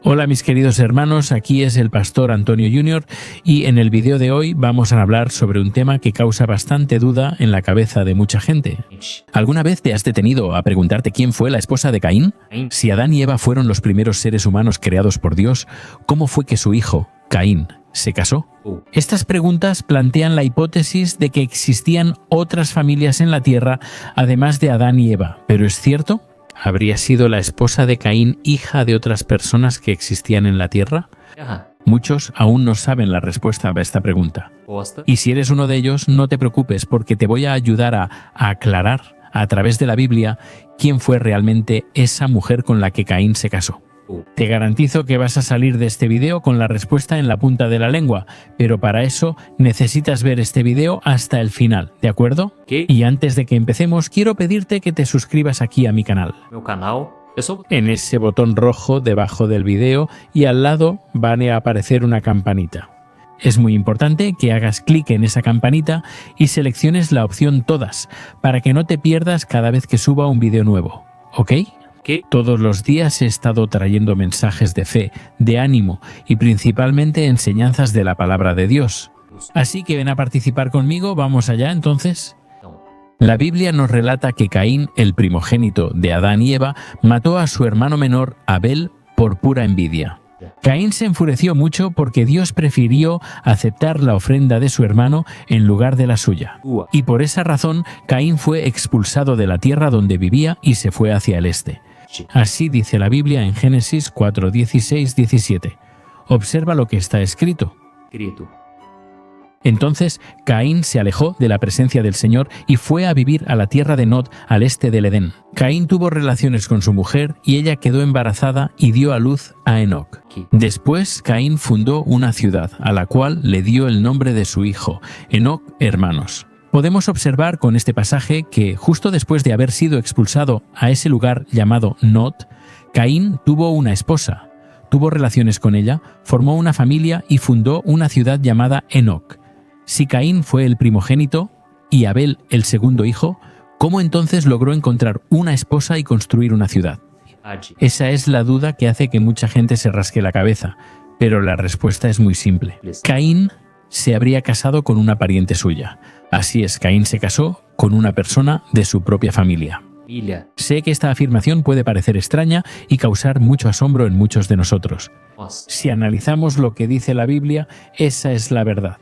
Hola mis queridos hermanos, aquí es el pastor Antonio Jr. y en el video de hoy vamos a hablar sobre un tema que causa bastante duda en la cabeza de mucha gente. ¿Alguna vez te has detenido a preguntarte quién fue la esposa de Caín? Si Adán y Eva fueron los primeros seres humanos creados por Dios, ¿cómo fue que su hijo, Caín, se casó? Estas preguntas plantean la hipótesis de que existían otras familias en la tierra además de Adán y Eva, ¿pero es cierto? ¿Habría sido la esposa de Caín hija de otras personas que existían en la tierra? Muchos aún no saben la respuesta a esta pregunta. Y si eres uno de ellos, no te preocupes porque te voy a ayudar a aclarar a través de la Biblia quién fue realmente esa mujer con la que Caín se casó. Te garantizo que vas a salir de este video con la respuesta en la punta de la lengua, pero para eso necesitas ver este video hasta el final, ¿de acuerdo? Y antes de que empecemos, quiero pedirte que te suscribas aquí a mi canal. En ese botón rojo debajo del video y al lado van a aparecer una campanita. Es muy importante que hagas clic en esa campanita y selecciones la opción Todas, para que no te pierdas cada vez que suba un video nuevo, ¿ok? Todos los días he estado trayendo mensajes de fe, de ánimo y principalmente enseñanzas de la palabra de Dios. Así que ven a participar conmigo, vamos allá entonces. La Biblia nos relata que Caín, el primogénito de Adán y Eva, mató a su hermano menor Abel por pura envidia. Caín se enfureció mucho porque Dios prefirió aceptar la ofrenda de su hermano en lugar de la suya. Y por esa razón, Caín fue expulsado de la tierra donde vivía y se fue hacia el este. Así dice la Biblia en Génesis 4, 16, 17. Observa lo que está escrito. Entonces Caín se alejó de la presencia del Señor y fue a vivir a la tierra de Nod, al este del Edén. Caín tuvo relaciones con su mujer y ella quedó embarazada y dio a luz a Enoc. Después Caín fundó una ciudad, a la cual le dio el nombre de su hijo, Enoc, hermanos. Podemos observar con este pasaje que justo después de haber sido expulsado a ese lugar llamado Nod, Caín tuvo una esposa, tuvo relaciones con ella, formó una familia y fundó una ciudad llamada Enoc. Si Caín fue el primogénito y Abel el segundo hijo, ¿cómo entonces logró encontrar una esposa y construir una ciudad? Esa es la duda que hace que mucha gente se rasque la cabeza, pero la respuesta es muy simple. Caín se habría casado con una pariente suya. Así es, Caín se casó con una persona de su propia familia. Sé que esta afirmación puede parecer extraña y causar mucho asombro en muchos de nosotros. Si analizamos lo que dice la Biblia, esa es la verdad.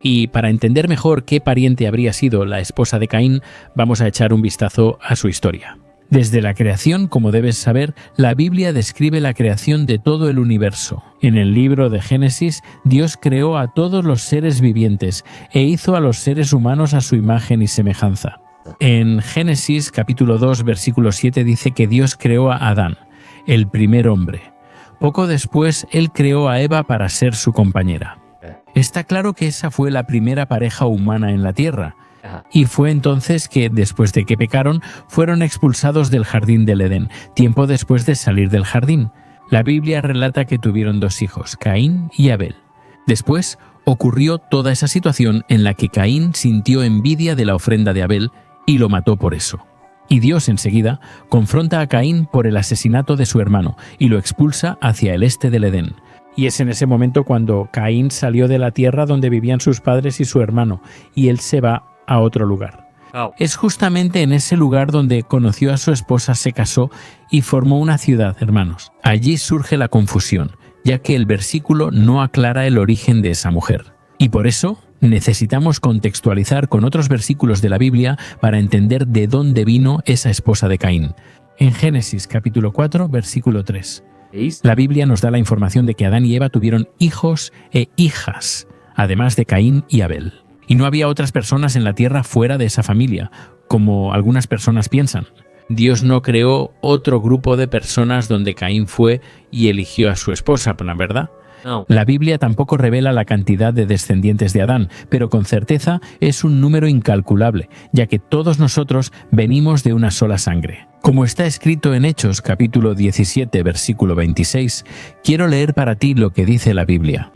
Y para entender mejor qué pariente habría sido la esposa de Caín, vamos a echar un vistazo a su historia. Desde la creación, como debes saber, la Biblia describe la creación de todo el universo. En el libro de Génesis, Dios creó a todos los seres vivientes e hizo a los seres humanos a su imagen y semejanza. En Génesis capítulo 2, versículo 7 dice que Dios creó a Adán, el primer hombre. Poco después, Él creó a Eva para ser su compañera. Está claro que esa fue la primera pareja humana en la tierra. Y fue entonces que, después de que pecaron, fueron expulsados del jardín del Edén, tiempo después de salir del jardín. La Biblia relata que tuvieron dos hijos, Caín y Abel. Después ocurrió toda esa situación en la que Caín sintió envidia de la ofrenda de Abel y lo mató por eso. Y Dios enseguida confronta a Caín por el asesinato de su hermano y lo expulsa hacia el este del Edén. Y es en ese momento cuando Caín salió de la tierra donde vivían sus padres y su hermano, y él se va a otro lugar. Es justamente en ese lugar donde conoció a su esposa, se casó y formó una ciudad, hermanos. Allí surge la confusión, ya que el versículo no aclara el origen de esa mujer. Y por eso necesitamos contextualizar con otros versículos de la Biblia para entender de dónde vino esa esposa de Caín. En Génesis capítulo 4, versículo 3. La Biblia nos da la información de que Adán y Eva tuvieron hijos e hijas, además de Caín y Abel. Y no había otras personas en la tierra fuera de esa familia, como algunas personas piensan. Dios no creó otro grupo de personas donde Caín fue y eligió a su esposa, ¿verdad? No. La Biblia tampoco revela la cantidad de descendientes de Adán, pero con certeza es un número incalculable, ya que todos nosotros venimos de una sola sangre. Como está escrito en Hechos capítulo 17, versículo 26, quiero leer para ti lo que dice la Biblia.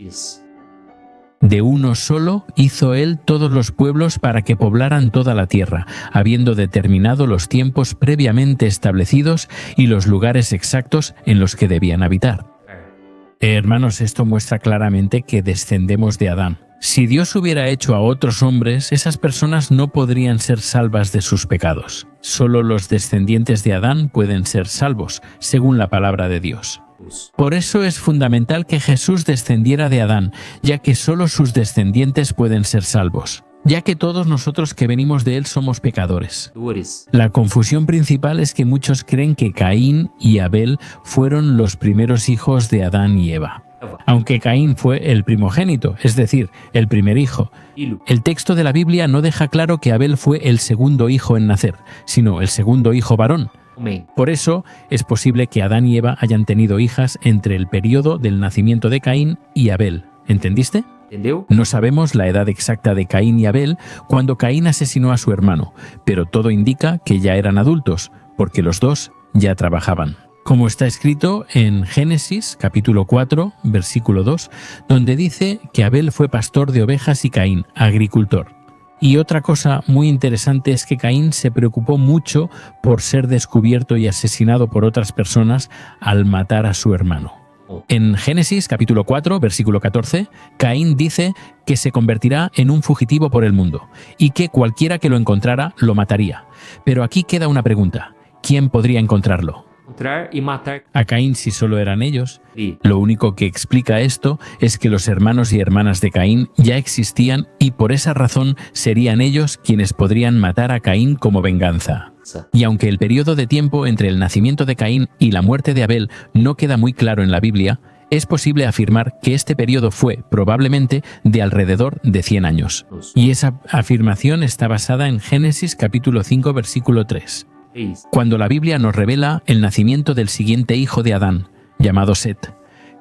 De uno solo hizo él todos los pueblos para que poblaran toda la tierra, habiendo determinado los tiempos previamente establecidos y los lugares exactos en los que debían habitar. Hermanos, esto muestra claramente que descendemos de Adán. Si Dios hubiera hecho a otros hombres, esas personas no podrían ser salvas de sus pecados. Solo los descendientes de Adán pueden ser salvos, según la palabra de Dios. Por eso es fundamental que Jesús descendiera de Adán, ya que solo sus descendientes pueden ser salvos, ya que todos nosotros que venimos de él somos pecadores. La confusión principal es que muchos creen que Caín y Abel fueron los primeros hijos de Adán y Eva. Aunque Caín fue el primogénito, es decir, el primer hijo, el texto de la Biblia no deja claro que Abel fue el segundo hijo en nacer, sino el segundo hijo varón. Por eso es posible que Adán y Eva hayan tenido hijas entre el periodo del nacimiento de Caín y Abel. ¿Entendiste? No sabemos la edad exacta de Caín y Abel cuando Caín asesinó a su hermano, pero todo indica que ya eran adultos, porque los dos ya trabajaban. Como está escrito en Génesis capítulo 4, versículo 2, donde dice que Abel fue pastor de ovejas y Caín, agricultor. Y otra cosa muy interesante es que Caín se preocupó mucho por ser descubierto y asesinado por otras personas al matar a su hermano. En Génesis capítulo 4, versículo 14, Caín dice que se convertirá en un fugitivo por el mundo y que cualquiera que lo encontrara lo mataría. Pero aquí queda una pregunta: ¿quién podría encontrarlo? A Caín si solo eran ellos. Lo único que explica esto es que los hermanos y hermanas de Caín ya existían y por esa razón serían ellos quienes podrían matar a Caín como venganza. Y aunque el periodo de tiempo entre el nacimiento de Caín y la muerte de Abel no queda muy claro en la Biblia, es posible afirmar que este periodo fue, probablemente, de alrededor de 100 años. Y esa afirmación está basada en Génesis capítulo 5, versículo 3. Cuando la Biblia nos revela el nacimiento del siguiente hijo de Adán, llamado Set,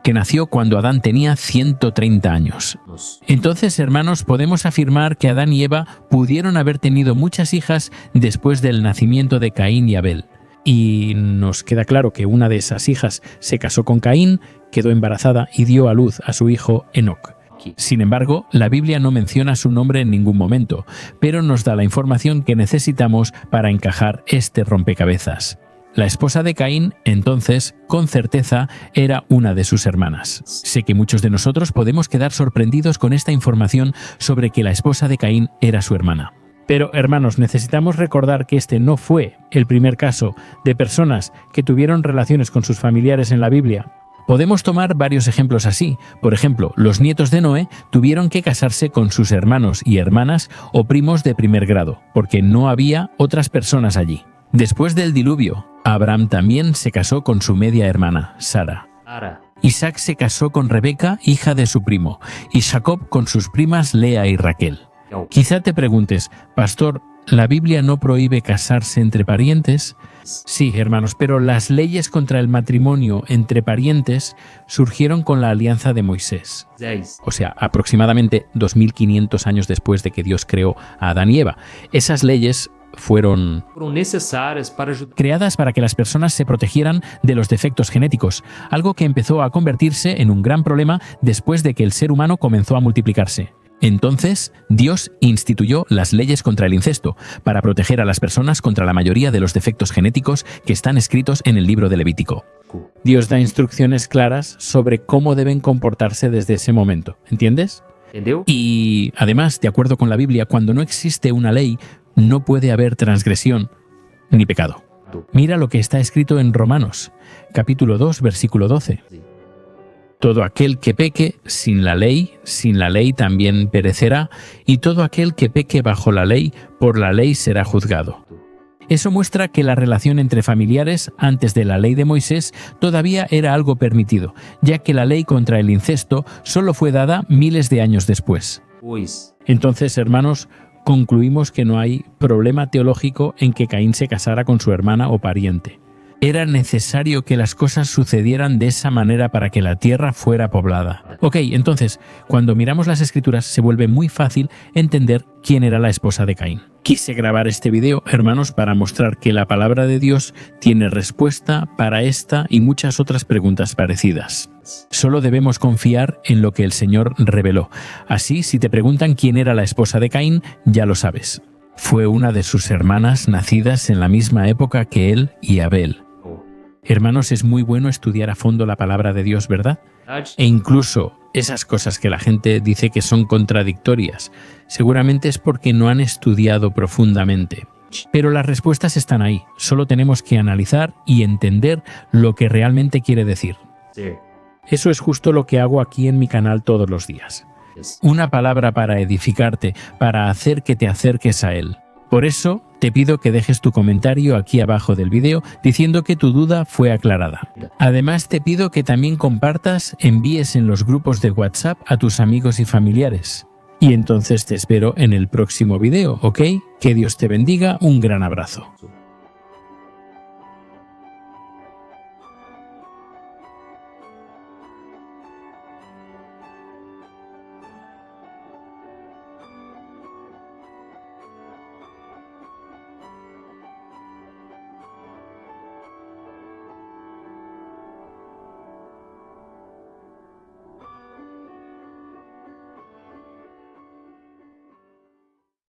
que nació cuando Adán tenía 130 años. Entonces, hermanos, podemos afirmar que Adán y Eva pudieron haber tenido muchas hijas después del nacimiento de Caín y Abel. Y nos queda claro que una de esas hijas se casó con Caín, quedó embarazada y dio a luz a su hijo Enoc. Sin embargo, la Biblia no menciona su nombre en ningún momento, pero nos da la información que necesitamos para encajar este rompecabezas. La esposa de Caín, entonces, con certeza, era una de sus hermanas. Sé que muchos de nosotros podemos quedar sorprendidos con esta información sobre que la esposa de Caín era su hermana. Pero, hermanos, necesitamos recordar que este no fue el primer caso de personas que tuvieron relaciones con sus familiares en la Biblia. Podemos tomar varios ejemplos así. Por ejemplo, los nietos de Noé tuvieron que casarse con sus hermanos y hermanas o primos de primer grado, porque no había otras personas allí. Después del diluvio, Abraham también se casó con su media hermana, Sara. Isaac se casó con Rebeca, hija de su primo, y Jacob con sus primas Lea y Raquel. Quizá te preguntes, pastor, ¿la Biblia no prohíbe casarse entre parientes? Sí, hermanos, pero las leyes contra el matrimonio entre parientes surgieron con la alianza de Moisés. O sea, aproximadamente 2500 años después de que Dios creó a Adán y Eva. Esas leyes fueron creadas para que las personas se protegieran de los defectos genéticos, algo que empezó a convertirse en un gran problema después de que el ser humano comenzó a multiplicarse. Entonces, Dios instituyó las leyes contra el incesto para proteger a las personas contra la mayoría de los defectos genéticos que están escritos en el libro de Levítico. Dios da instrucciones claras sobre cómo deben comportarse desde ese momento, ¿entiendes? Y además, de acuerdo con la Biblia, cuando no existe una ley, no puede haber transgresión ni pecado. Mira lo que está escrito en Romanos, capítulo 2, versículo 12. Todo aquel que peque sin la ley también perecerá, y todo aquel que peque bajo la ley, por la ley será juzgado. Eso muestra que la relación entre familiares antes de la ley de Moisés todavía era algo permitido, ya que la ley contra el incesto solo fue dada miles de años después. Entonces, hermanos, concluimos que no hay problema teológico en que Caín se casara con su hermana o pariente. Era necesario que las cosas sucedieran de esa manera para que la tierra fuera poblada. Ok, entonces, cuando miramos las escrituras se vuelve muy fácil entender quién era la esposa de Caín. Quise grabar este video, hermanos, para mostrar que la palabra de Dios tiene respuesta para esta y muchas otras preguntas parecidas. Solo debemos confiar en lo que el Señor reveló. Así, si te preguntan quién era la esposa de Caín, ya lo sabes. Fue una de sus hermanas nacidas en la misma época que él y Abel. Hermanos, es muy bueno estudiar a fondo la palabra de Dios, ¿verdad? E incluso esas cosas que la gente dice que son contradictorias, seguramente es porque no han estudiado profundamente. Pero las respuestas están ahí, solo tenemos que analizar y entender lo que realmente quiere decir. Eso es justo lo que hago aquí en mi canal todos los días. Una palabra para edificarte, para hacer que te acerques a Él. Por eso, te pido que dejes tu comentario aquí abajo del vídeo diciendo que tu duda fue aclarada. Además, te pido que también compartas, envíes en los grupos de WhatsApp a tus amigos y familiares. Y entonces te espero en el próximo vídeo, ¿ok? Que Dios te bendiga, un gran abrazo.